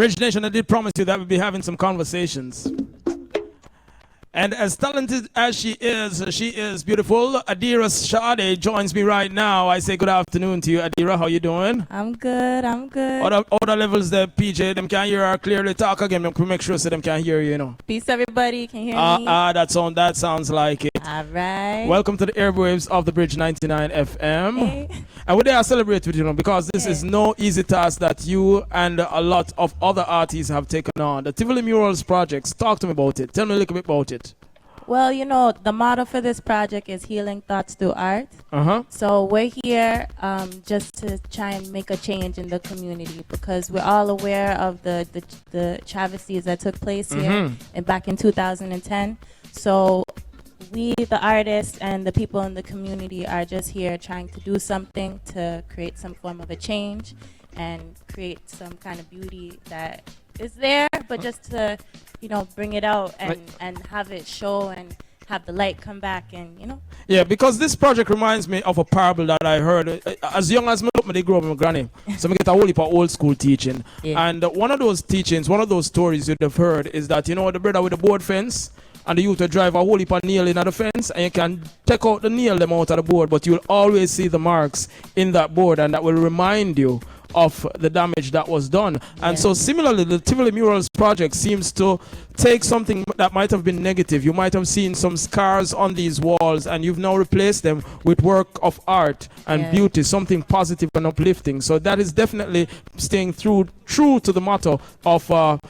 Bridge Nation, I did promise you that we'll be having some conversations. And as talented as she is beautiful. Adira Sade joins me right now. I say good afternoon to you, Adira. How you doing? I'm good. Other levels there, PJ, them can hear her clearly. Talk again, make sure so them can hear you, you know. Peace, everybody. Can you hear me? That sounds like it. All right. Welcome to the airwaves of the Bridge 99 FM. Hey. And we dare celebrate with you, because this is no easy task that you and a lot of other artists have taken on. The Tivoli Murals projects. Talk to me about it. Tell me a little bit about it. Well, you know, the motto for this project is healing thoughts through art. So we're here just to try and make a change in the community, because we're all aware of the travesties that took place here and back in 2010. So we, the artists and the people in the community, are just here trying to do something to create some form of a change and create some kind of beauty that is there, but just to, you know, bring it out and have it show and have the light come back and, you know. Yeah, because this project reminds me of a parable that I heard. As young as me, they grew up with my granny. So I get a whole heap of old school teaching. Yeah. And one of those teachings, one of those stories you'd have heard is that, you know, the brother with the board fence, and the youth will drive a whole heap of nail in the fence, and you can take out the nail them out of the board, but you'll always see the marks in that board, and that will remind you of the damage that was done. And so similarly, the Tivoli Murals project seems to take something that might have been negative. You might have seen some scars on these walls, and you've now replaced them with work of art and beauty, something positive and uplifting. So that is definitely staying true to the motto of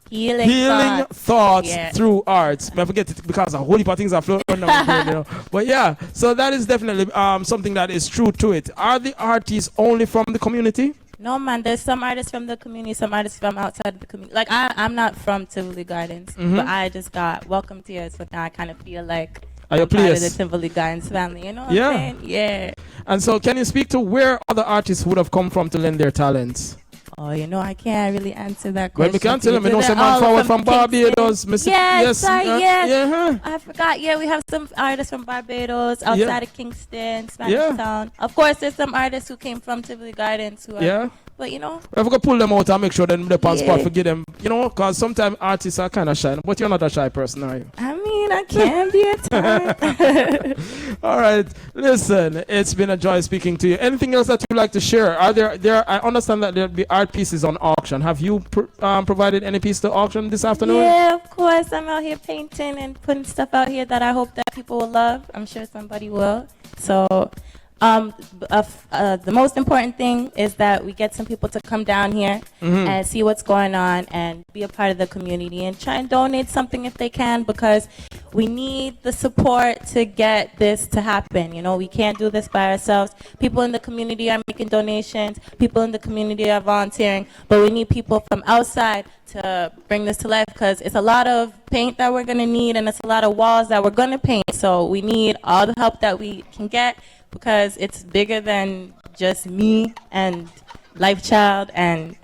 healing thoughts through art. I forget it because a whole heap of things are floating on my brain, you know. But yeah, so that is definitely something that is true to it. Are the artists only from the community? No, man. There's some artists from the community, some artists from outside of the community. Like I'm not from Tivoli Gardens, but I just got welcomed here, so now I kind of feel like I'm part of the Tivoli Gardens family. You know what I'm saying? Yeah. And so, can you speak to where other artists would have come from to lend their talents? Oh, you know, I can't really answer that question. Well, we can't tell them. You know, some man forward from Barbados. Yes. I forgot. Yeah, we have some artists from Barbados, outside of Kingston, Spanish Town. Of course, there's some artists who came from Tivoli Gardens who are, but you know. If we could pull them out and make sure they're on spot, forgive them. You know, because sometimes artists are kind of shy. But you're not a shy person, are you? I mean, I can be at times. All right. Listen, it's been a joy speaking to you. Anything else that you'd like to share? Are there? I understand that there'll be art pieces on auction. Have you provided any piece to auction this afternoon? Yeah, of course. I'm out here painting and putting stuff out here that I hope that people will love. I'm sure somebody will. So the most important thing is that we get some people to come down here and see what's going on and be a part of the community and try and donate something if they can, because we need the support to get this to happen. You know, we can't do this by ourselves. People in the community are making donations. People in the community are volunteering, but we need people from outside to bring this to life, because it's a lot of paint that we're going to need, and it's a lot of walls that we're going to paint. So we need all the help that we can get, because it's bigger than just me and Life Child and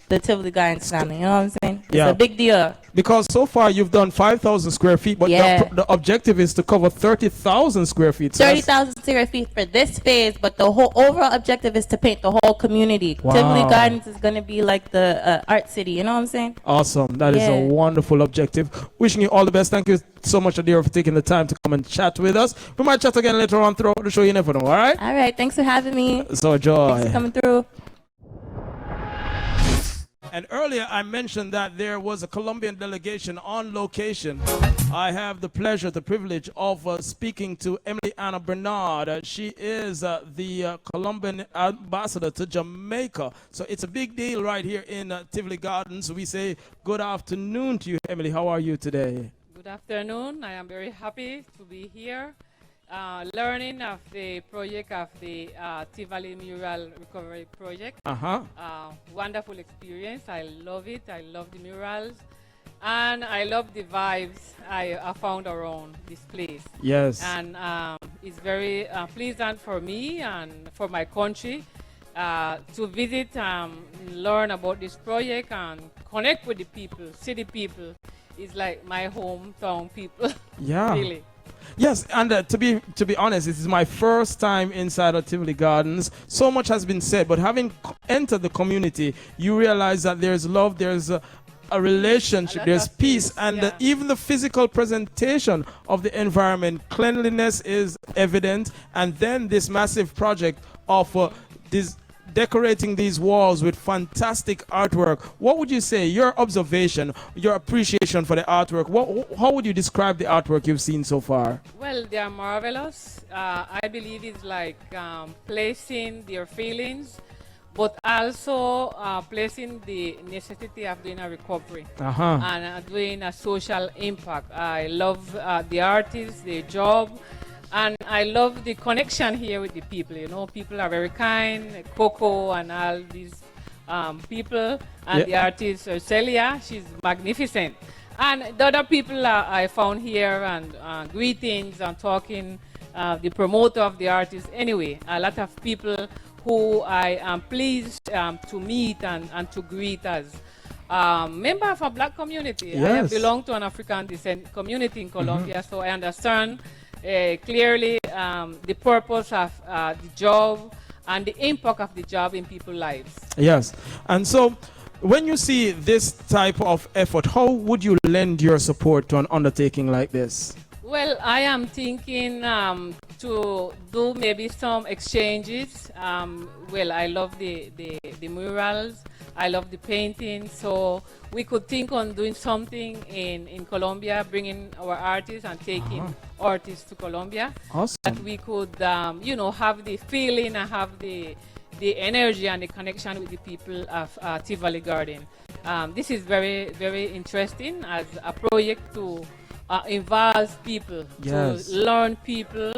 the Tivoli Gardens family. You know what I'm saying? It's a big deal. Because so far you've done 5,000 square feet, but the objective is to cover 30,000 square feet. So 30,000 square feet for this phase, but the whole overall objective is to paint the whole community. Tivoli Gardens is going to be like the art city. You know what I'm saying? Awesome. That is a wonderful objective. Wishing you all the best. Thank you so much, Adira, for taking the time to come and chat with us. We might chat again later on throughout the show. You never know. All right? All right. Thanks for having me. So joy. Thanks for coming through. And earlier I mentioned that there was a Colombian delegation on location. I have the pleasure, the privilege of speaking to Emily Anna Bernard. She is the Colombian ambassador to Jamaica. So it's a big deal right here in Tivoli Gardens. We say good afternoon to you, Emily. How are you today? Good afternoon. I am very happy to be here. Learning of the project of the Tivoli Mural Recovery Project. Wonderful experience. I love it. I love the murals. And I love the vibes I found around this place. Yes. And it's very pleasant for me and for my country to visit, learn about this project and connect with the people, city people. It's like my hometown people. Yeah. Really. Yes, and to be honest, this is my first time inside of Tivoli Gardens. So much has been said, but having entered the community, you realize that there's love, there's a relationship, there's peace, and even the physical presentation of the environment, cleanliness is evident, and then this massive project of this decorating these walls with fantastic artwork. What would you say, your observation, your appreciation for the artwork? How would you describe the artwork you've seen so far? Well, they are marvelous. I believe it's like placing their feelings, but also placing the necessity of doing a recovery and doing a social impact. I love the artists, their job, and I love the connection here with the people. You know, people are very kind, Coco and all these people, and the artist, Celia, she's magnificent. And the other people I found here, and greetings and talking, the promoter of the artist. Anyway, a lot of people who I am pleased to meet and to greet as member of a black community. Yes. I belong to an African descent community in Colombia, so I understand clearly the purpose of the job and the impact of the job in people's lives. Yes, and so when you see this type of effort, how would you lend your support to an undertaking like this? Well, I am thinking to do maybe some exchanges. Well, I love the murals. I love the painting. So we could think on doing something in Colombia, bringing our artists and taking artists to Colombia. Awesome. That we could, you know, have the feeling and have the energy and the connection with the people of Tivoli Garden. This is very, very interesting as a project to involve people, to learn people,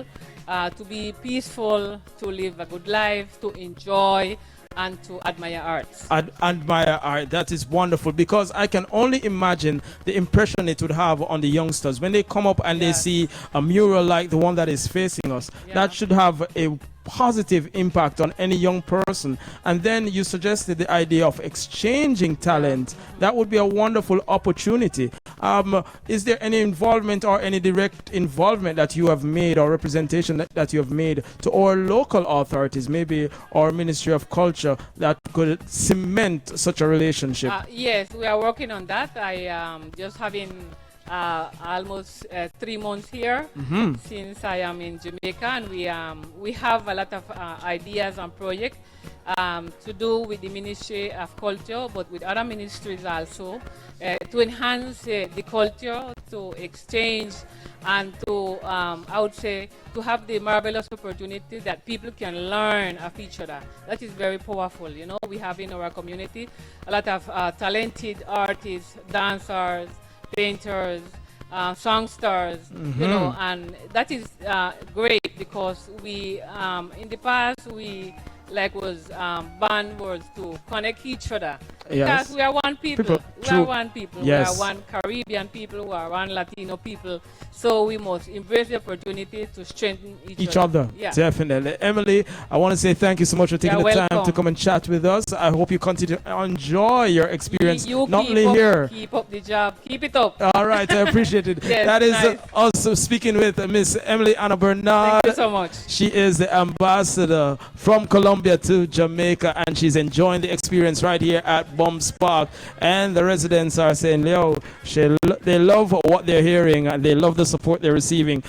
to be peaceful, to live a good life, to enjoy, and to admire arts. Admire art. That is wonderful, because I can only imagine the impression it would have on the youngsters when they come up and they see a mural like the one that is facing us. That should have a positive impact on any young person. And then you suggested the idea of exchanging talent. That would be a wonderful opportunity. Is there any involvement or any direct involvement that you have made, or representation that you have made to our local authorities, maybe our Ministry of Culture, that could cement such a relationship? Yes, we are working on that. I am just having almost 3 months here since I am in Jamaica, and we have a lot of ideas and projects to do with the Ministry of Culture, but with other ministries also, to enhance the culture, to exchange, and to, I would say, to have the marvelous opportunity that people can learn of each other. That is very powerful. You know, we have in our community a lot of talented artists, dancers, painters, songsters, you know, and that is great, because we, in the past, we was band was to connect each other. Because we are one people. We are one people. Yes. We are one Caribbean people. We are one Latino people. So we must embrace the opportunity to strengthen each other. Yeah. Definitely. Emily, I want to say thank you so much for taking the time to come and chat with us. I hope you continue to enjoy your experience. You not only here. Keep up the job. Keep it up. All right. I appreciate it. Yes, that is nice. Also speaking with Miss Emily Anna Bernard. Thank you so much. She is the ambassador from Colombia to Jamaica, and she's enjoying the experience right here at Bumps Park. And the residents are saying, yo, they love what they're hearing, and they love the support they're receiving.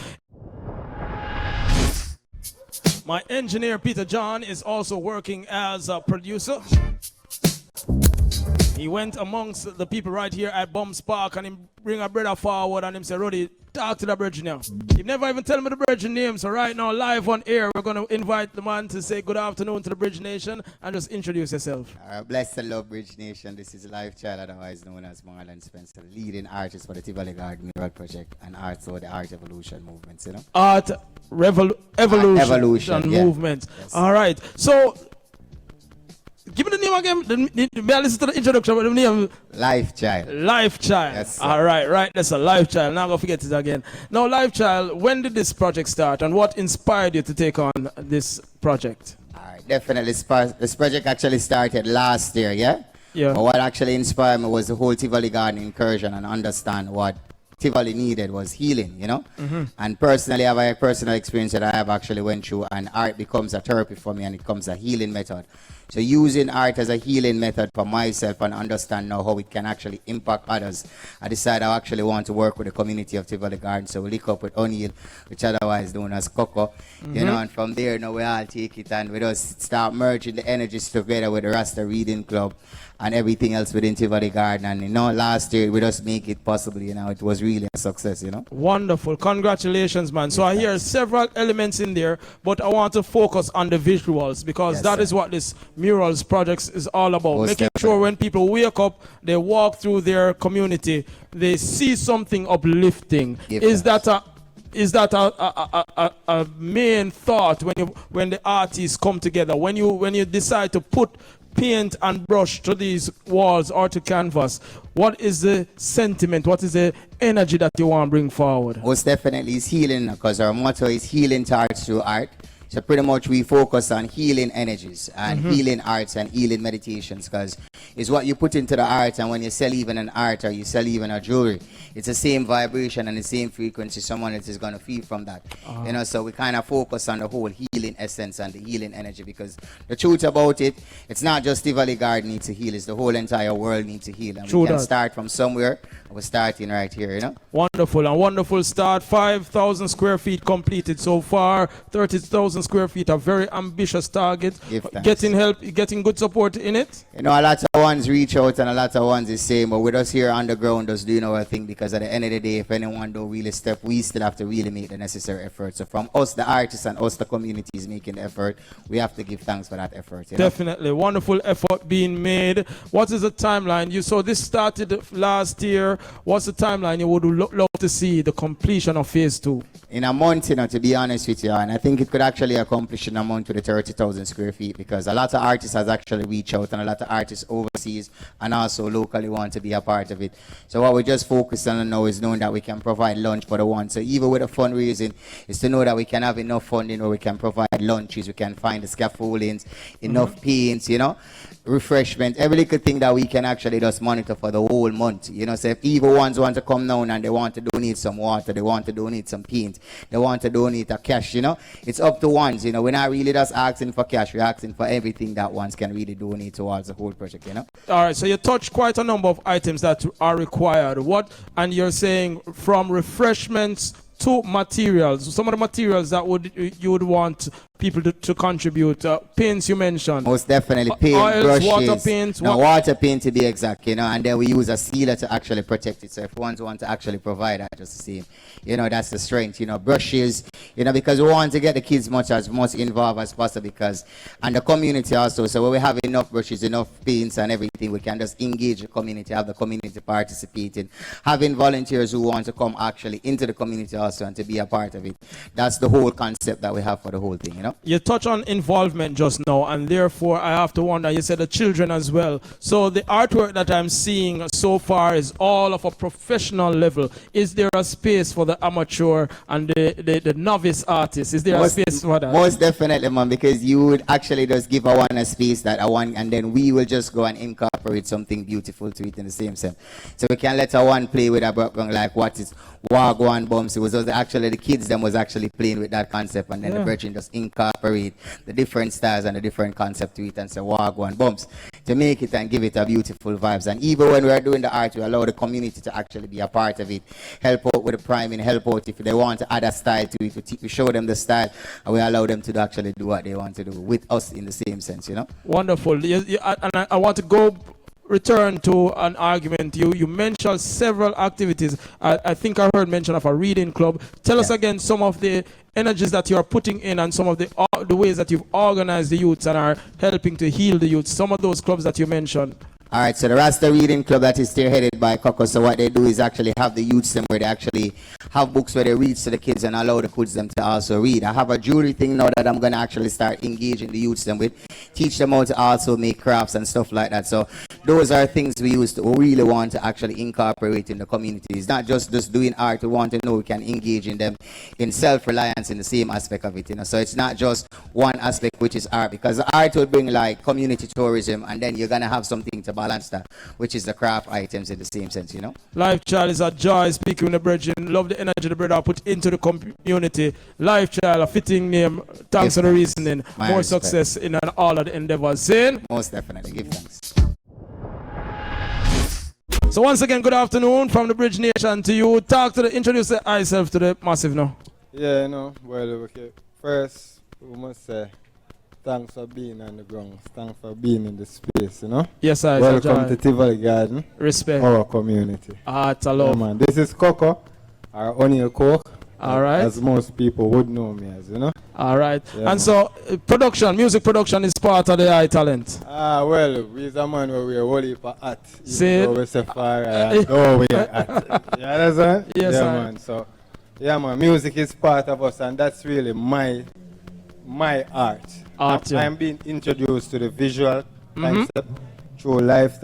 My engineer Peter John is also working as a producer. He went amongst the people right here at Bumps Park, and he bring a brother forward and him say, Roddy, talk to the bridge now. He never even tell me the bridge name, so right now, live on air, we're going to invite the man to say good afternoon to the Bridge Nation and just introduce yourself. Bless and love, Bridge Nation. This is Life Child, otherwise known as Mural Spencer, leading artist for the Tivoli Garden Mural Project and also the Art Evolution movements, you know? Art Evolution movement. Yes. All right. So, give me the name again. May I listen to the introduction with the name? Life Child. Life Child. Yes, all right. That's a Life Child. Now I'm going to forget it again. Now, Life Child, when did this project start, and what inspired you to take on this project? All right, definitely. This project actually started last year, yeah? Yeah. But what actually inspired me was the whole Tivoli Garden incursion and understand what Tivoli needed was healing, you know. And personally, I have a personal experience that I have actually went through, and art becomes a therapy for me, and it becomes a healing method. So using art as a healing method for myself and understand now how it can actually impact others, I decided I actually want to work with the community of Tivoli Garden. So we link up with O'Neill, which otherwise known as Coco, you know, and from there, now we all take it and we just start merging the energies together with the Rasta Reading Club and everything else within Tivoli Garden. And, you know, last year we just make it possible, you know, it was really a success, you know. Wonderful. Congratulations, man. So I hear several elements in there, but I want to focus on the visuals because that is what this Murals project is all about. Making sure when people wake up, they walk through their community, they see something uplifting. Is that a main thought when the artists come together, when you decide to put paint and brush to these walls or to canvas? What is the sentiment? What is the energy that you want to bring forward? Most definitely is healing, because our motto is healing arts through art. So pretty much we focus on healing energies and healing arts and healing meditations, because it's what you put into the art, and when you sell even an art or you sell even a jewelry, it's the same vibration and the same frequency someone else is going to feel from that. You know, so we kind of focus on the whole healing essence and the healing energy, because the truth about it, it's not just Tivoli Garden needs to heal, it's the whole entire world needs to heal. And we can start from somewhere. We're starting right here, you know. Wonderful, and wonderful start. 5,000 square feet completed so far. 30,000 square feet, a very ambitious target. Getting help, getting good support in it. You know, a lot of ones reach out and a lot of ones is saying, but with us here on the ground, just doing our thing, because at the end of the day, if anyone don't really step, we still have to really make the necessary effort. So from us, the artists, and us, the communities making the effort, we have to give thanks for that effort. You know? Definitely, wonderful effort being made. What is the timeline? So this started last year. What's the timeline you would love to see the completion of phase 2? In a month, you know, to be honest with you, and I think it could actually accomplish in a month with the 30,000 square feet, because a lot of artists has actually reached out, and a lot of artists overseas and also locally want to be a part of it. So what we just focus on now is knowing that we can provide lunch for the one. So even with the fundraising, is to know that we can have enough funding where we can provide lunches, we can find the scaffoldings, enough paints, you know, refreshment, every little thing that we can actually just monitor for the whole month. You know, so if even ones want to come down and they want to donate some water, they want to donate some paint, they want to donate a cash, you know, it's up to ones. You know, we're not really just asking for cash, we're asking for everything that ones can really donate towards the whole project, you know. All right, so you touched quite a number of items that are required. And you're saying from refreshments to materials, some of the materials that you would want people to contribute. Paints you mentioned. Most definitely paint, oils, brushes. water paints. No, water paint to be exact, you know, and then we use a sealer to actually protect it. So if ones want to actually provide that, just the same, you know, that's the strength, you know, brushes, you know, because we want to get the kids much involved as possible, because, and the community also, so when we have enough brushes, enough paints and everything, we can just engage the community, have the community participating, having volunteers who want to come actually into the community also and to be a part of it. That's the whole concept that we have for the whole thing, you know. You touch on involvement just now, and therefore I have to wonder, you said the children as well. So the artwork that I'm seeing so far is all of a professional level. Is there a space for the amateur and the novice artist? Is there a space for that? Most definitely, man, because you would actually just give a space that I want, and then we will just go and incorporate something beautiful to it in the same sense. So we can let a one play with a background like what is Wagwan Bumps. It was actually the kids them was actually playing with that concept, and then the virgin just incorporate the different styles and the different concept to it and say Wagwan Bumps to make it and give it a beautiful vibes. And even when we are doing the art, we allow the community to actually be a part of it, help out with the priming, help out if they want to add a style to it. We show them the style, and we allow them to actually do what they want to do with us in the same sense, you know. Wonderful. And I want to return to an argument. You mentioned several activities. I think I heard mention of a reading club. Tell us again some of the energies that you are putting in and some of the ways that you've organized the youths and are helping to heal the youths. Some of those clubs that you mentioned. All right, so the Rasta Reading Club that is still headed by Coco. So what they do is actually have the youths them where they actually have books where they read to the kids and allow the kids them to also read. I have a jewelry thing now that I'm going to actually start engaging the youths them with, teach them how to also make crafts and stuff like that. So those are things we really want to actually incorporate in the community. It's not just doing art. We want to know we can engage in them in self-reliance in the same aspect of it, you know. So it's not just one aspect, which is art, because the art will bring like community tourism, and then you're going to have something to balance that, which is the craft items in the same sense, you know. Life Child is a joy, speaking with the brethren. Love the energy the brother put into the community. Life Child, a fitting name. Thanks for the reasoning. More respect. Success in all of the endeavors. Sin? Most definitely. Give thanks. So once again, good afternoon from the Bridge Nation to you. Introduce yourself to the massive now. Yeah, you know, well, okay. First, we must say thanks for being on the ground. Thanks for being in the space, you know. Yes, sir. Welcome to Tivoli Garden. Respect. Our community. It's a love. Yeah, man. This is Coco, our O'Neill Coke. All right. As most people would know me as, you know. All right. Yeah, and so, music production is part of the high talent. Well, we's a man where we're whole heap of art. See? We say far we're art. You understand? Yes, yeah, sir. Man. So, yeah, man, music is part of us, and that's really my art. I'm being introduced to the visual concept through Life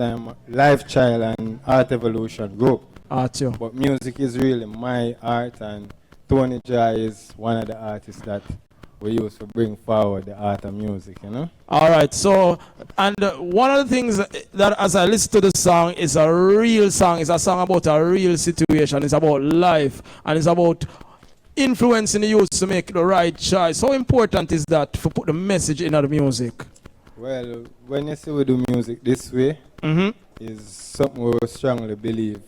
Child and Art Evolution group. But music is really my art, and Tony Jai is one of the artists that we use to bring forward the art of music, you know? All right. So, and one of the things that as I listen to the song is a real song. It's a song about a real situation. It's about life, and it's about influencing the youth to make the right choice. How important is that to put the message in the music? Well, when you say we do music this way, is something we strongly believe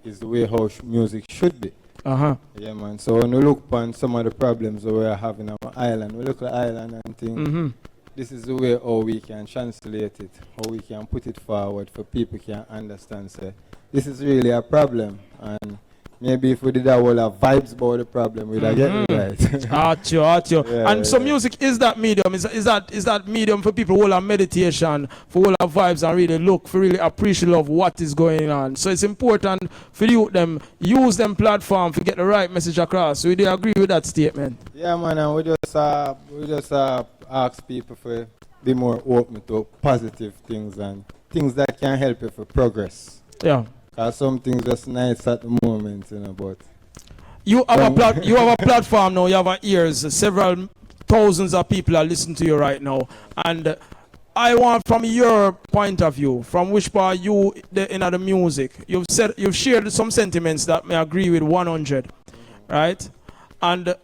is the way how music should be. Yeah, man. So when we look upon some of the problems that we are having on our island, we look at the island and think, this is the way how we can translate it, how we can put it forward for people can understand, say, this is really a problem. And maybe if we did a whole of vibes about the problem, we'd get it right. Yeah, and so music is that medium. Is that medium for people who have meditation, for who have vibes and really look, for really appreciate of what is going on. So it's important for you them use them platform to get the right message across. So do you agree with that statement? Yeah, man, and we just ask people to be more open to positive things and things that can help you for progress. Yeah. Because some things just nice at the moment, you know, but... You have a platform now, you have ears. Several thousands of people are listening to you right now. And I want from your point of view, from which part you in the music, you've shared some sentiments that may agree with 100, right? And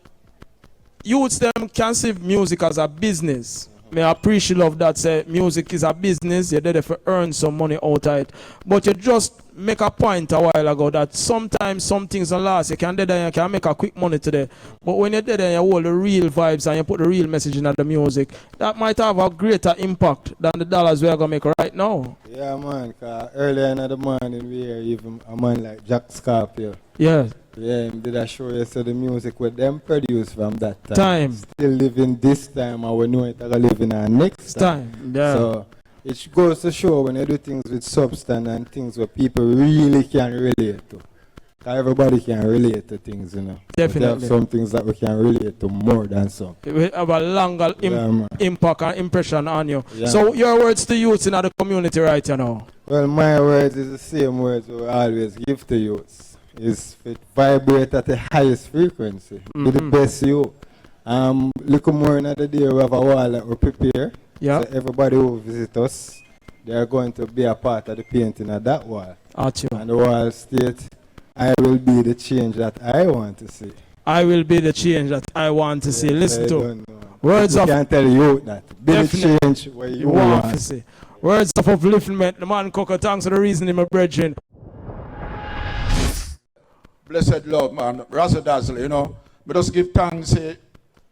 youths them can see music as a business. May appreciate of that. Say music is a business. You're there to earn some money out of it. But you just make a point a while ago that sometimes some things don't last. You can do that and you can make a quick money today. But when you're there and you hold the real vibes and you put the real message in the music, that might have a greater impact than the dollars we are gonna make right now. Yeah, man. Cause earlier in the morning we hear even a man like Jack Scarpio. Yeah. Yeah, did I show you so the music with them produced from that time. Still living this time, and we know it will live in our next time. Yeah. So it goes to show when you do things with substance and things where people really can relate to. Cause everybody can relate to things, you know. Definitely. But there are some things that we can relate to more than some. We have a longer impact and impression on you. Yeah. So your words to youths in the community right now? Well, my words is the same words we always give to youths. Is it vibrate at the highest frequency. Be the best you. Look more another day we have a wall that we prepare. Yeah. So everybody who visit us, they are going to be a part of the painting of that wall. And the wall states, I will be the change that I want to see. I will be the change that I want to see. Listen to words of... I can tell you that. Be the change where you want to see. Words of upliftment. The man Coco, thanks for the reason in my brethren. Blessed Lord, man, Razzle Dazzle, you know. But just give thanks to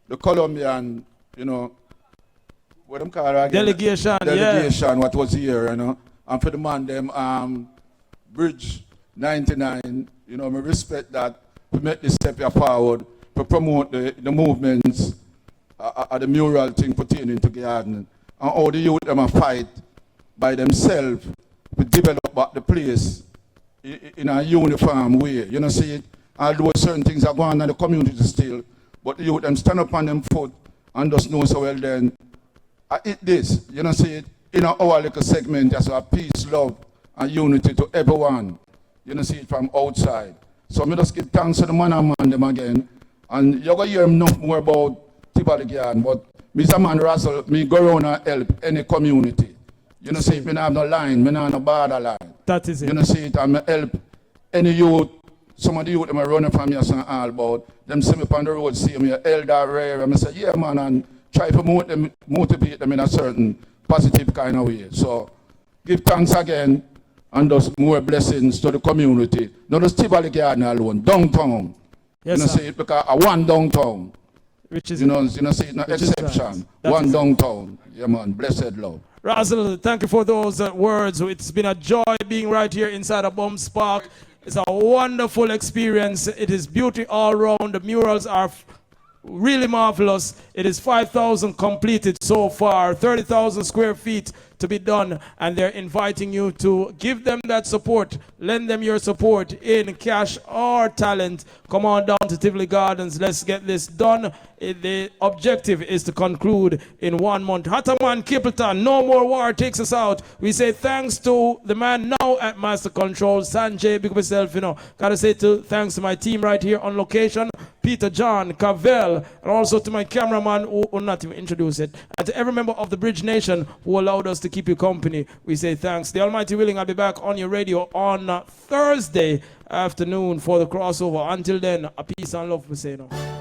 the Colombian, you know, what them call again? Delegation, what was here, you know. And for the man, them Bridge 99, you know, me respect that to make this step here forward, to promote the movements, the mural thing pertaining to gardening. And all the youth them a fight by themselves to develop back the place in a uniform way, you know, see it, although certain things are going on in the community still, but the youth them stand up on them foot and just know so well then, I eat this, you know, see it, in our little segment, just a peace, love, and unity to everyone, you know, see it from outside. So I just give thanks to the man and man them again, and you're going to hear enough more about Tivoli Garden, but Mr. Man Russell, me go around and help any community. You know, see, me not have no line, me not have no border line. That is it. You know, see it, and me help any youth, some of the youth them are running from me and all about, them see me on the road, see me, elder rare, and I say, yeah, man, and try to motivate them in a certain positive kind of way. So, give thanks again, and those more blessings to the community. Not just Tivoli Garden alone, downtown. Yes, you know, sir. see it because one downtown. Which is you know, see it, no exception. One downtown. Yeah, man, blessed love. Razzle, thank you for those words. It's been a joy being right here inside of Bums Park. It's a wonderful experience. It is beauty all around. The murals are really marvelous. It is 5,000 completed so far, 30,000 square feet to be done, and they're inviting you to give them that support, lend them your support in cash or talent. Come on down to Tivoli Gardens. Let's get this done. The objective is to conclude in 1 month. Hataman Kipleton, No More War takes us out. We say thanks to the man now at Master Control, Sanjay, big myself, you know. Gotta say thanks to my team right here on location, Peter John, Cavell, and also to my cameraman who will not even introduce it, and to every member of the Bridge Nation who allowed us to keep you company. We say thanks. The Almighty willing, I'll be back on your radio on Thursday afternoon for the crossover. Until then, a peace and love we say now.